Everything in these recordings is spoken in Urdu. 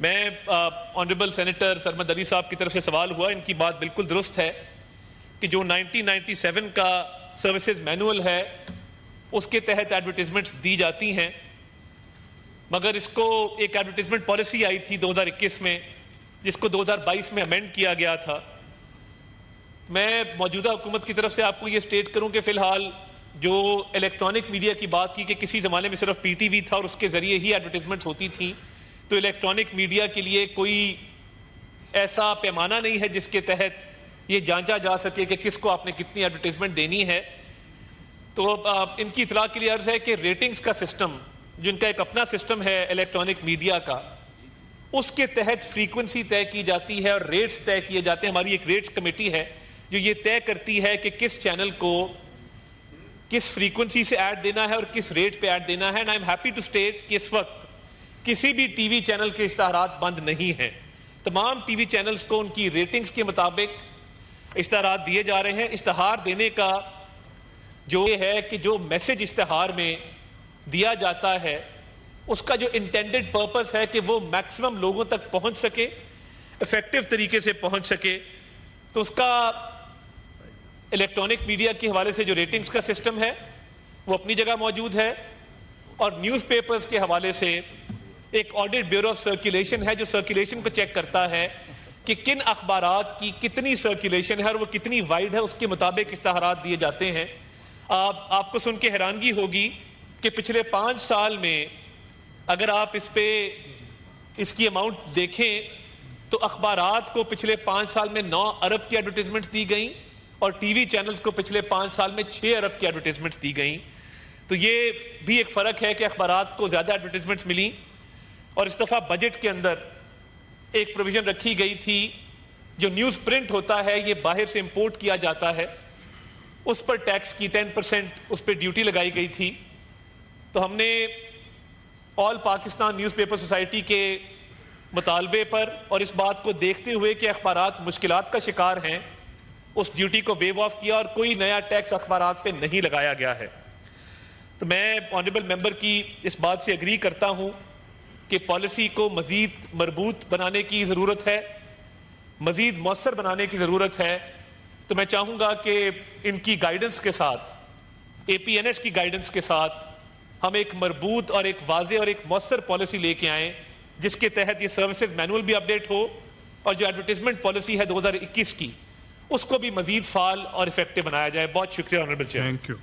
میں آنریبل سینیٹر سرمد علی صاحب کی طرف سے سوال ہوا، ان کی بات بالکل درست ہے کہ جو 1997 کا سروسز مینول ہے اس کے تحت ایڈورٹیزمنٹس دی جاتی ہیں، مگر اس کو ایک ایڈورٹیزمنٹ پالیسی آئی تھی 2021 میں جس کو 2022 میں امینڈ کیا گیا تھا۔ میں موجودہ حکومت کی طرف سے آپ کو یہ سٹیٹ کروں کہ فی الحال جو الیکٹرانک میڈیا کی بات کی کہ کسی زمانے میں صرف پی ٹی وی تھا اور اس کے ذریعے ہی ایڈورٹیزمنٹس ہوتی تھیں، تو الیکٹرانک میڈیا کے لیے کوئی ایسا پیمانہ نہیں ہے جس کے تحت یہ جانچا جا سکے کہ کس کو آپ نے کتنی ایڈورٹیزمنٹ دینی ہے۔ تو ان کی اطلاع کے لیے عرض ہے کہ ریٹنگز کا سسٹم، جن کا ایک اپنا سسٹم ہے الیکٹرانک میڈیا کا، اس کے تحت فریکوینسی طے کی جاتی ہے اور ریٹس طے کیے جاتے ہیں۔ ہماری ایک ریٹس کمیٹی ہے جو یہ طے کرتی ہے کہ کس چینل کو کس فریکوینسی سے ایڈ دینا ہے اور کس ریٹ پہ ایڈ دینا ہے۔ And I am happy to state کہ اس وقت کسی بھی ٹی وی چینل کے اشتہارات بند نہیں ہیں، تمام ٹی وی چینلز کو ان کی ریٹنگز کے مطابق اشتہارات دیے جا رہے ہیں۔ اشتہار دینے کا جو یہ ہے کہ جو میسج اشتہار میں دیا جاتا ہے اس کا جو انٹینڈڈ پرپس ہے کہ وہ میکسیمم لوگوں تک پہنچ سکے، ایفیکٹو طریقے سے پہنچ سکے، تو اس کا الیکٹرانک میڈیا کے حوالے سے جو ریٹنگز کا سسٹم ہے وہ اپنی جگہ موجود ہے، اور نیوز پیپرز کے حوالے سے ایک آڈٹ بیورو آف سرکولیشن ہے جو سرکولیشن کو چیک کرتا ہے کہ کن اخبارات کی کتنی سرکولیشن ہے اور وہ کتنی وائڈ ہے، اس کے مطابق اشتہارات دیے جاتے ہیں۔ آپ کو سن کے حیرانگی ہوگی کہ پچھلے 5 سال میں اگر آپ اس کی اماؤنٹ دیکھیں تو اخبارات کو پچھلے 5 سال میں 9 ارب کی ایڈورٹیزمنٹس دی گئیں اور ٹی وی چینلز کو پچھلے 5 سال میں 6 ارب کی ایڈورٹیزمنٹس دی گئیں۔ تو یہ بھی ایک فرق ہے کہ اخبارات کو زیادہ ایڈورٹیزمنٹس ملیں۔ اور اس دفعہ بجٹ کے اندر ایک پروویژن رکھی گئی تھی، جو نیوز پرنٹ ہوتا ہے یہ باہر سے امپورٹ کیا جاتا ہے، اس پر ٹیکس کی 10% اس پہ ڈیوٹی لگائی گئی تھی۔ تو ہم نے آل پاکستان نیوز پیپر سوسائٹی کے مطالبے پر اور اس بات کو دیکھتے ہوئے کہ اخبارات مشکلات کا شکار ہیں، اس ڈیوٹی کو ویو آف کیا اور کوئی نیا ٹیکس اخبارات پہ نہیں لگایا گیا ہے۔ تو میں آنریبل ممبر کی اس بات سے اگری کرتا ہوں کہ پالیسی کو مزید مربوط بنانے کی ضرورت ہے، مزید مؤثر بنانے کی ضرورت ہے۔ تو میں چاہوں گا کہ ان کی گائیڈنس کے ساتھ، اے پی این ایس کی گائیڈنس کے ساتھ ہم ایک مربوط اور ایک واضح اور ایک مؤثر پالیسی لے کے آئیں جس کے تحت یہ سروسز مینول بھی اپڈیٹ ہو اور جو ایڈورٹیزمنٹ پالیسی ہے 2021 کی اس کو بھی مزید فعال اور افیکٹو بنایا جائے۔ بہت شکریہ honourable chair. Thank you.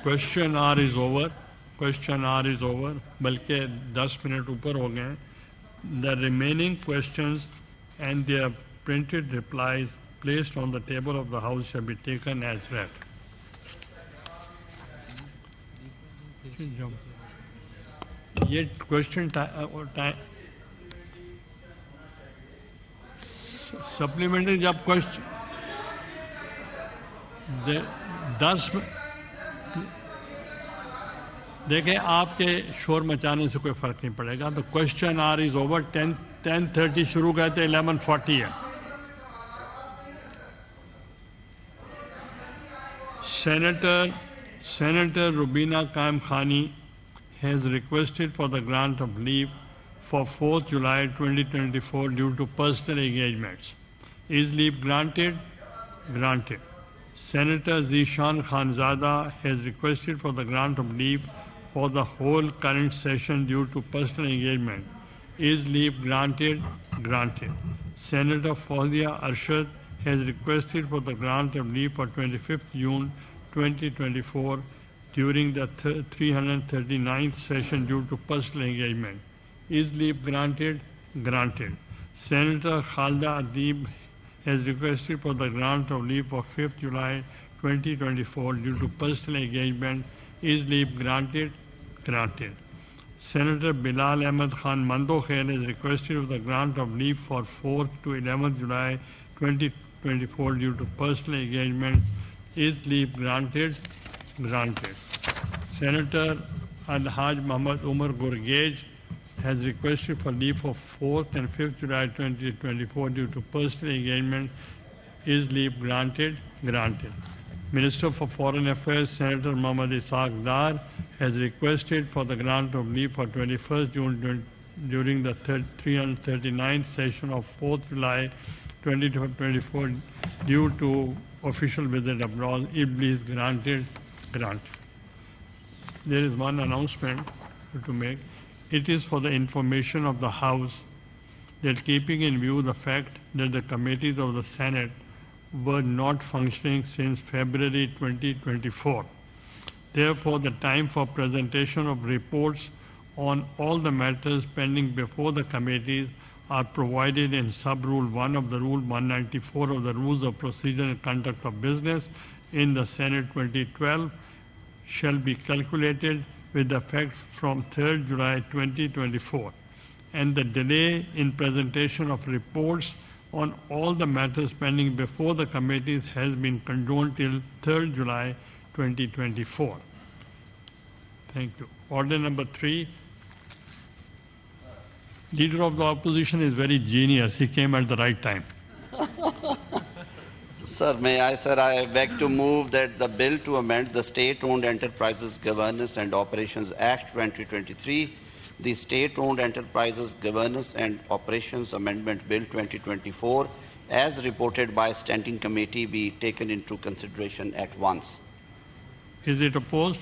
Question hour is over, question hour is over, بلکہ 10 منٹ اوپر ہو گئے۔ The remaining questions and their printed replies placed on the table of the House shall be taken as read. یہ کوشچن سپلیمنٹری جب کوشچن 10 دیکھیں آپ کے شور مچانے سے کوئی فرق نہیں پڑے گا۔ تو کوشچن آر از اوور۔ 10:30 شروع گئے تھے، 11:40 ہے۔ Senator Rubina Qaim Khani has requested for the grant of leave for 4th July 2024 due to personal engagements. Is leave granted? Granted. Senator Zishan Khanzada has requested for the grant of leave for the whole current session due to personal engagement. Is leave granted? Granted. Senator Fawzia Arshad has requested for the grant of leave for 25th June 2024 during the 339th session due to personal engagement. Is leave granted? Granted. Senator Khalda Adib has requested for the grant of leave for 5th July 2024 due to personal engagement. Is leave granted? Granted. Senator Bilal Ahmed Khan Mando Khair has requested for the grant of leave for 4th to 11th July 2024 due to personal engagement. Is leave granted? Granted. Senator Alhaj Muhammad Umar Gurgej has requested for leave for 4th and 5th July 2024 due to personal engagement. Is leave granted? Granted. Minister for Foreign Affairs Senator Muhammad Ishaq Dar has requested for the grant of leave for 21st June during the 339th session of 4th July 2024 due to official visit abroad, if please granted, grant. There is one announcement to make. It is for the information of the House that keeping in view the fact that the committees of the Senate were not functioning since February 2024. Therefore, the time for presentation of reports on all the matters pending before the committees are provided in sub-rule 1 of the Rule 194 of the Rules of Procedure and Conduct of Business in the Senate 2012 shall be calculated with effect from 3rd July 2024. And the delay in presentation of reports on all the matters pending before the committees has been condoned till 3rd July 2024. Thank you. Order number 3. Leader of the opposition is very genius. He came at the right time. Sir, I beg to move that the bill to amend the State-Owned Enterprises Governance and Operations Act 2023, the State-Owned Enterprises Governance and Operations Amendment Bill 2024, as reported by Standing Committee, be taken into consideration at once. Is it opposed?